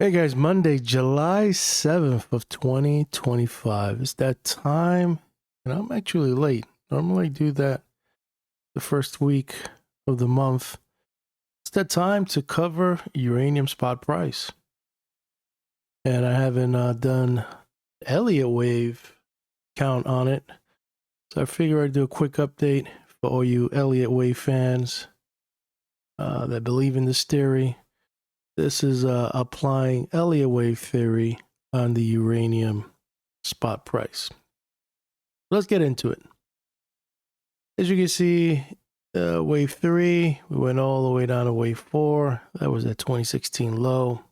Hey guys, Monday, July 7th of 2025. It's that time, and I'm actually late. Normally I do that the first week of the month. It's that time to cover uranium spot price. And I haven't done Elliott wave count on it. So I figure I'd do a quick update for all you Elliott wave fans that believe in this theory. This is applying Elliott wave theory on the uranium spot price. Let's get into it. As you can see, wave 3, we went all the way down to wave 4. That was at 2016 low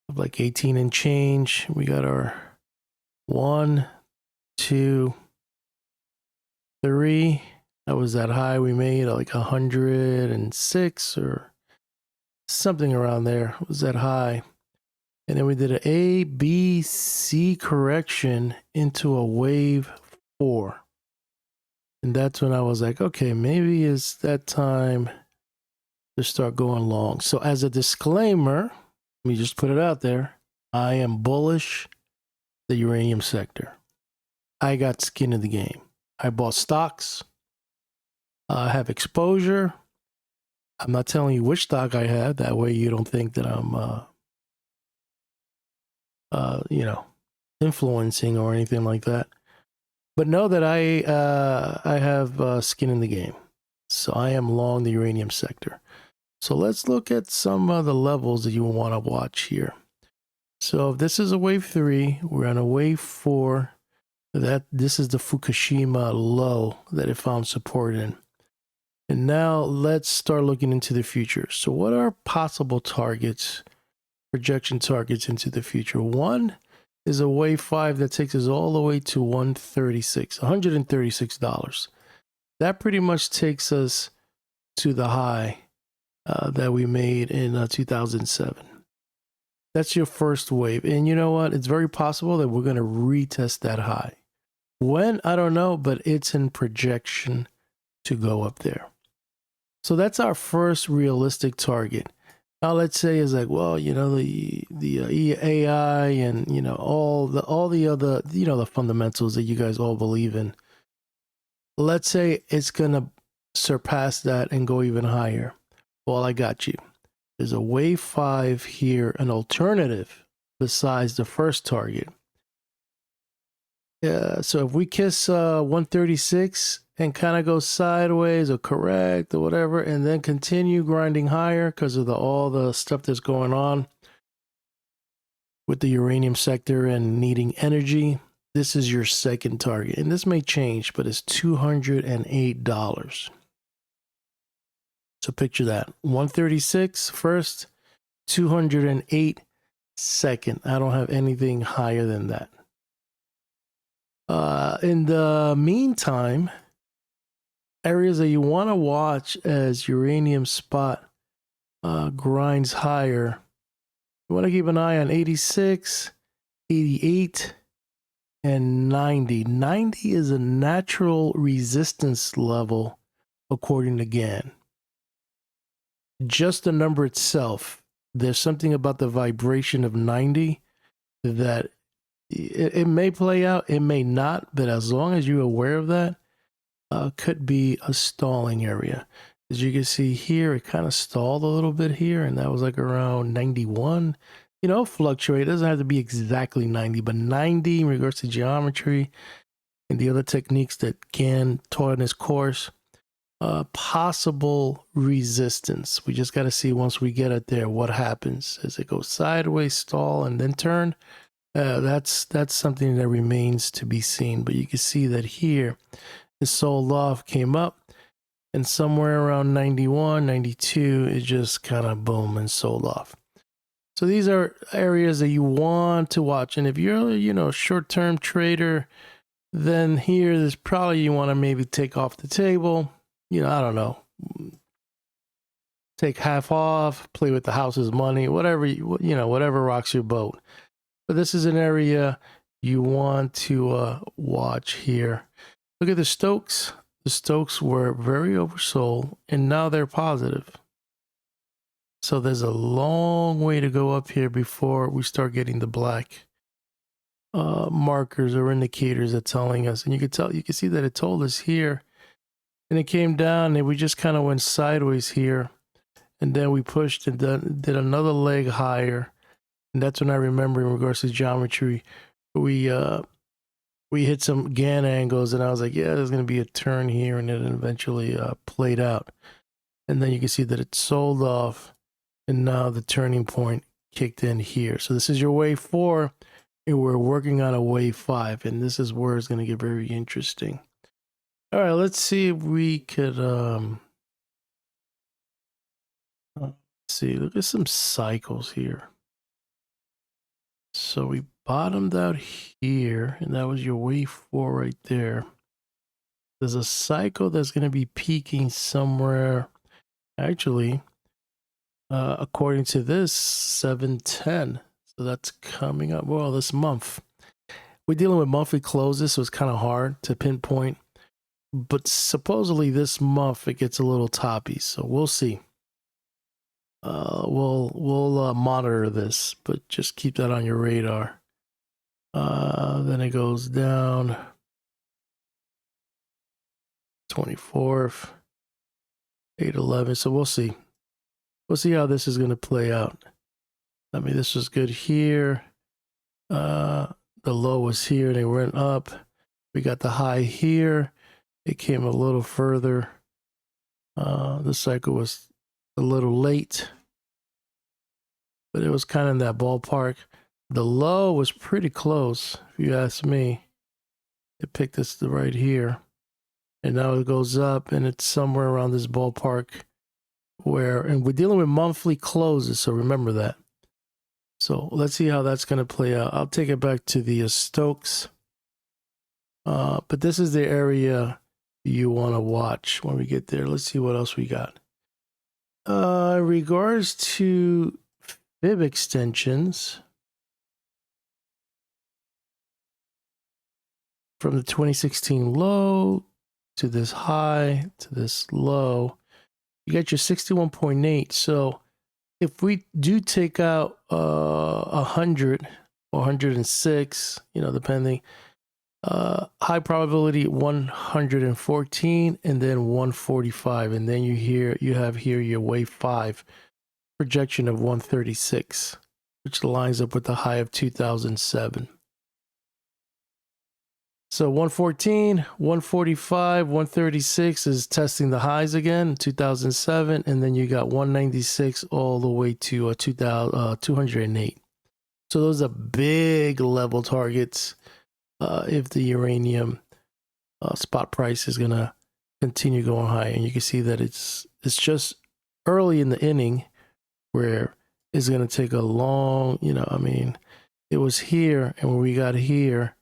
of like 18 and change. We got our 1, 2, 3. That was that high we made, like 106 or something around there. Was that high? And then we did an A, B, C correction into a wave 4. And that's when I was like, okay, maybe it's that time to start going long. So as a disclaimer, let me just put it out there. I am bullish the uranium sector. I got skin in the game. I bought stocks. I have exposure. I'm not telling you which stock I have. That way you don't think that I'm, influencing or anything like that. But know that I have skin in the game. So I am long the uranium sector. So let's look at some of the levels that you want to watch here. So if this is a wave 3, we're on a wave 4. This is the Fukushima low that it found support in. And now let's start looking into the future. So what are possible targets, projection targets into the future? One is a wave 5 that takes us all the way to $136. That pretty much takes us to the high that we made in 2007. That's your first wave. And you know what? It's very possible that we're going to retest that high. When? I don't know, but it's in projection to go up there. So that's our first realistic target. Now let's say it's like, well, the AI and all the other the fundamentals that you guys all believe in. Let's say it's gonna surpass that and go even higher. Well, I got you. There's a wave 5 here, an alternative besides the first target. So if we kiss 136 and kind of go sideways or correct or whatever, and then continue grinding higher because of all the stuff that's going on with the uranium sector and needing energy, this is your second target. And this may change, but it's $208. So picture that. 136 first, 208 second. I don't have anything higher than that. In the meantime, areas that you want to watch as uranium spot grinds higher, you want to keep an eye on 86, 88, and 90. 90 is a natural resistance level according to Gann. Just the number itself, there's something about the vibration of 90 that it may play out, it may not, but as long as you're aware of that, could be a stalling area. As you can see here, it kind of stalled a little bit here, and that was like around 91. Fluctuate. It doesn't have to be exactly 90, but 90 in regards to geometry and the other techniques that Gann taught in his course. Possible resistance. We just got to see once we get it there what happens. As it goes sideways, stall, and then turn. That's something that remains to be seen. But you can see that here, it sold off, came up, and somewhere around 91, 92, it just kind of boom and sold off. So these are areas that you want to watch. And if you're, a short-term trader, then here, there's probably you want to maybe take off the table. I don't know. Take half off, play with the house's money, whatever, whatever rocks your boat. But this is an area you want to watch here. Look at the Stokes. The Stokes were very oversold, and now they're positive. So there's a long way to go up here before we start getting the black markers or indicators that telling us. And you can see that it told us here, and it came down, and we just kind of went sideways here, and then we pushed and then did another leg higher. And that's when I remember, in regards to geometry, we hit some Gann angles, and I was like, yeah, there's going to be a turn here, and it eventually played out. And then you can see that it sold off, and now the turning point kicked in here. So this is your wave 4, and we're working on a wave 5, and this is where it's going to get very interesting. All right, let's see if we could see. Look at some cycles here. So we bottomed out here, and that was your wave 4 right there. There's a cycle that's going to be peaking somewhere, actually, according to this, 710. So that's coming up, well, this month. We're dealing with monthly closes, so it's kind of hard to pinpoint. But supposedly this month it gets a little toppy, so we'll see. We'll monitor this, but just keep that on your radar. Then it goes down 24th, 811. So we'll see. We'll see how this is going to play out. I mean, this was good here. The low was here, and it went up. We got the high here. It came a little further. The cycle was a little late, but it was kind of in that ballpark. The low was pretty close, if you ask me. It picked us right here, and now it goes up, and it's somewhere around this ballpark where, and we're dealing with monthly closes, so remember that. So let's see how that's going to play out. I'll take it back to the Stokes, but this is the area you want to watch when we get there. Let's see what else we got. In regards to fib extensions, from the 2016 low to this high to this low, you got your 61.8. So if we do take out 100 or 106, depending, high probability 114, and then 145, and then you have here your wave 5 projection of 136, which lines up with the high of 2007. So 114, 145, 136 is testing the highs again, 2007, and then you got 196 all the way to 208. So those are big level targets if the uranium spot price is going to continue going high. And you can see that it's just early in the inning where it's going to take a long, it was here, and when we got here,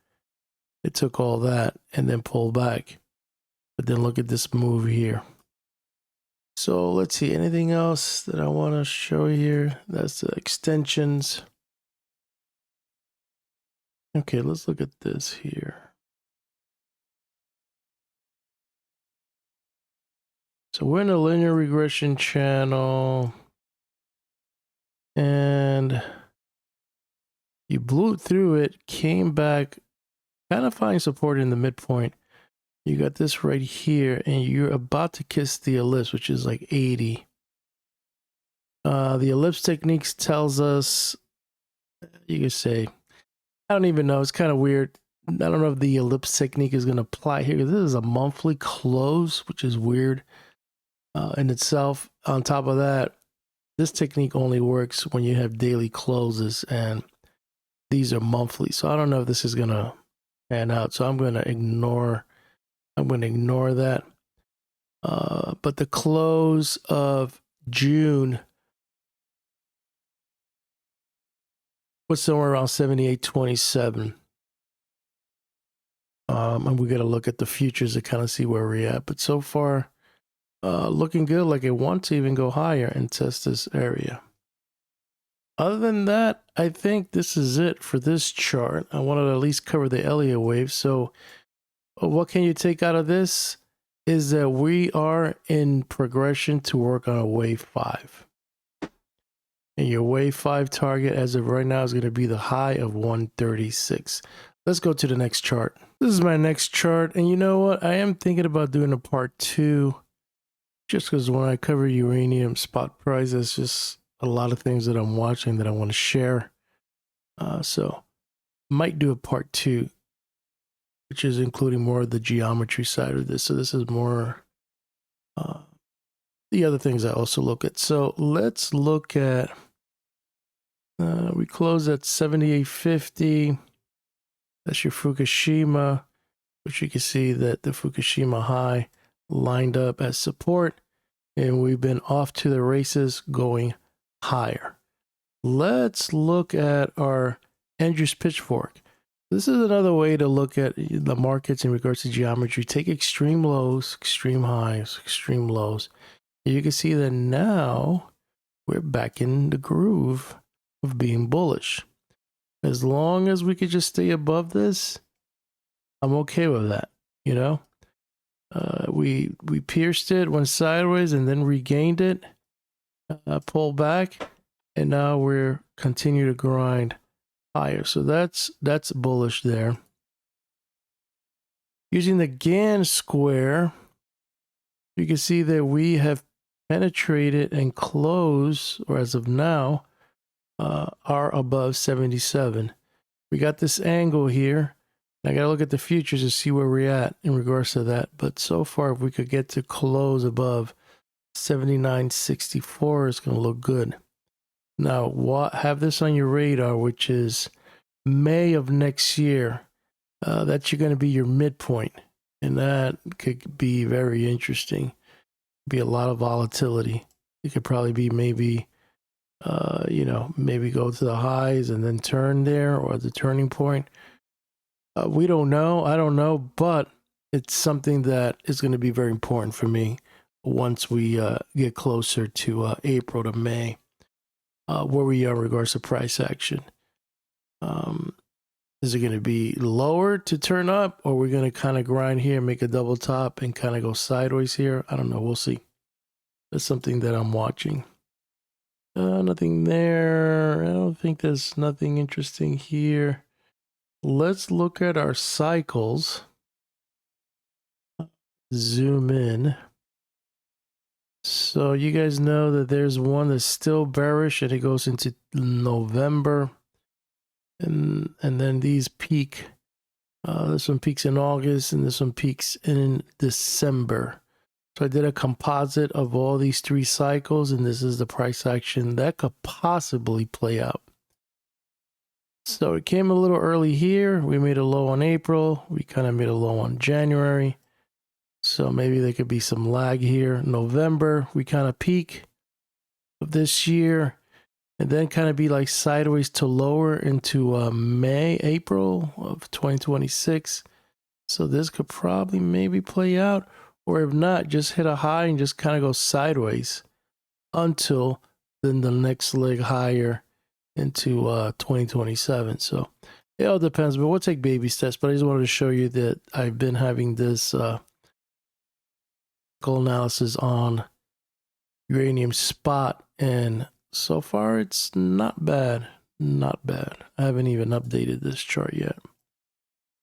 it took all that and then pulled back. But then look at this move here. So let's see, anything else that I want to show here? That's the extensions. Okay, let's look at this here. So we're in a linear regression channel, and you blew through it, came back, kind of finding support in the midpoint. You got this right here, and you're about to kiss the ellipse, which is like 80. The ellipse techniques tells us, you could say, I don't even know, it's kind of weird. I don't know if the ellipse technique is going to apply here. This is a monthly close, which is weird in itself. On top of that, this technique only works when you have daily closes, and these are monthly. So I don't know if this is going to pan out. So I'm going to ignore that. But the close of June was somewhere around 78.27. And we got to look at the futures to kind of see where we're at. But so far, looking good, like it wants to even go higher and test this area. Other than that, I think this is it for this chart. I wanted to at least cover the Elliott wave. So what can you take out of this is that we are in progression to work on a wave 5. And your wave 5 target as of right now is going to be the high of 136. Let's go to the next chart. This is my next chart. And you know what? I am thinking about doing a part 2. Just because when I cover uranium spot price, there's just a lot of things that I'm watching that I want to share. So might do a part 2, which is including more of the geometry side of this. So this is more the other things I also look at. So let's look at, we close at 78.50. That's your Fukushima, which you can see that the Fukushima high lined up as support. And we've been off to the races going higher. Let's look at our Andrews pitchfork. This is another way to look at the markets in regards to geometry. Take extreme lows, extreme highs, extreme lows. You can see that now we're back in the groove of being bullish. As long as we could just stay above this, I'm okay with that, you know? We pierced it, went sideways, and then regained it, pulled back, and now we're continue to grind higher. So that's bullish there. Using the Gann square, you can see that we have penetrated and closed, or as of now, are above 77. We got this angle here. I got to look at the futures to see where we're at in regards to that. But so far, if we could get to close above 79.64, it's going to look good. Now, have this on your radar, which is May of next year. That's going to be your midpoint. And that could be very interesting. Be a lot of volatility. It could probably be maybe, maybe go to the highs and then turn there, or the turning point. We don't know. I don't know, but it's something that is going to be very important for me once we get closer to April to May, where we are in regards to price action. Is it going to be lower to turn up, or we're going to kind of grind here, make a double top, and kind of go sideways here? I don't know. We'll see. That's something that I'm watching. Nothing there. I don't think there's nothing interesting here. Let's look at our cycles. Zoom in. So you guys know that there's one that's still bearish and it goes into November. And then these peak. This one peaks in August and this one peaks in December. So I did a composite of all these 3 cycles, and this is the price action that could possibly play out. So it came a little early here. We made a low on April. We kind of made a low on January. So maybe there could be some lag here. November, we kind of peak of this year, and then kind of be like sideways to lower into May, April of 2026. So this could probably maybe play out, or if not, just hit a high and just kind of go sideways until then the next leg higher into 2027. So it all depends, but we'll take baby steps. But I just wanted to show you that I've been having this analysis on uranium spot, and so far it's not bad. Not bad. I haven't even updated this chart yet.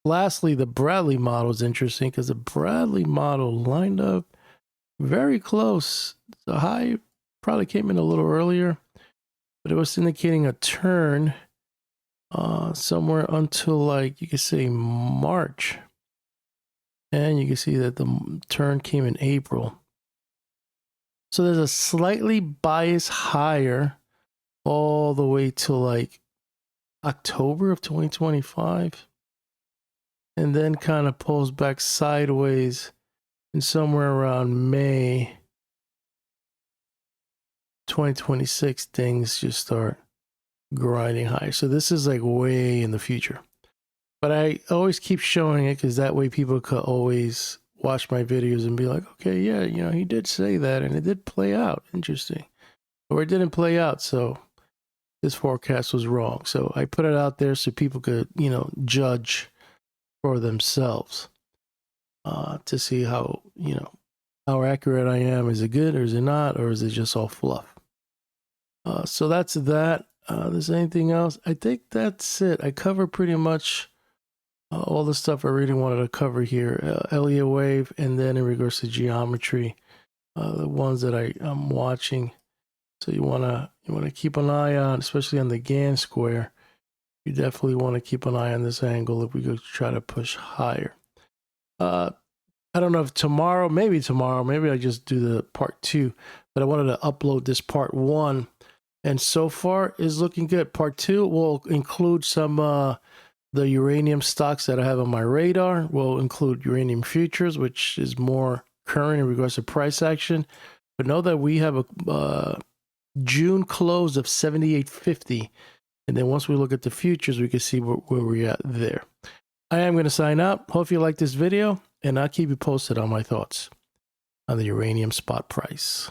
Lastly, the Bradley model is interesting because the Bradley model lined up very close. The high probably came in a little earlier, but it was indicating a turn somewhere until, like, you can say March. And you can see that the turn came in April. So there's a slightly bias higher all the way to like October of 2025. And then kind of pulls back sideways, and somewhere around May 2026, things just start grinding high. So this is like way in the future. But I always keep showing it because that way people could always watch my videos and be like, okay, yeah, you know, he did say that and it did play out. Interesting. Or it didn't play out, so this forecast was wrong. So I put it out there so people could, you know, judge for themselves to see how, you know, how accurate I am. Is it good or is it not? Or is it just all fluff? So that's that. There's anything else? I think that's it. I covered pretty much all the stuff I really wanted to cover here. Elliott wave, and then in regards to geometry, the ones that I'm watching. So you wanna keep an eye on, especially on the Gann square. You definitely want to keep an eye on this angle if we go try to push higher. I don't know if tomorrow, maybe I just do the part 2, but I wanted to upload this part 1, and so far is looking good. Part 2 will include some the uranium stocks that I have on my radar. Will include uranium futures, which is more current in regards to price action. But know that we have a June close of 78.50, and then once we look at the futures, we can see where we're at there. I am going to sign out. Hope you like this video, and I'll keep you posted on my thoughts on the uranium spot price.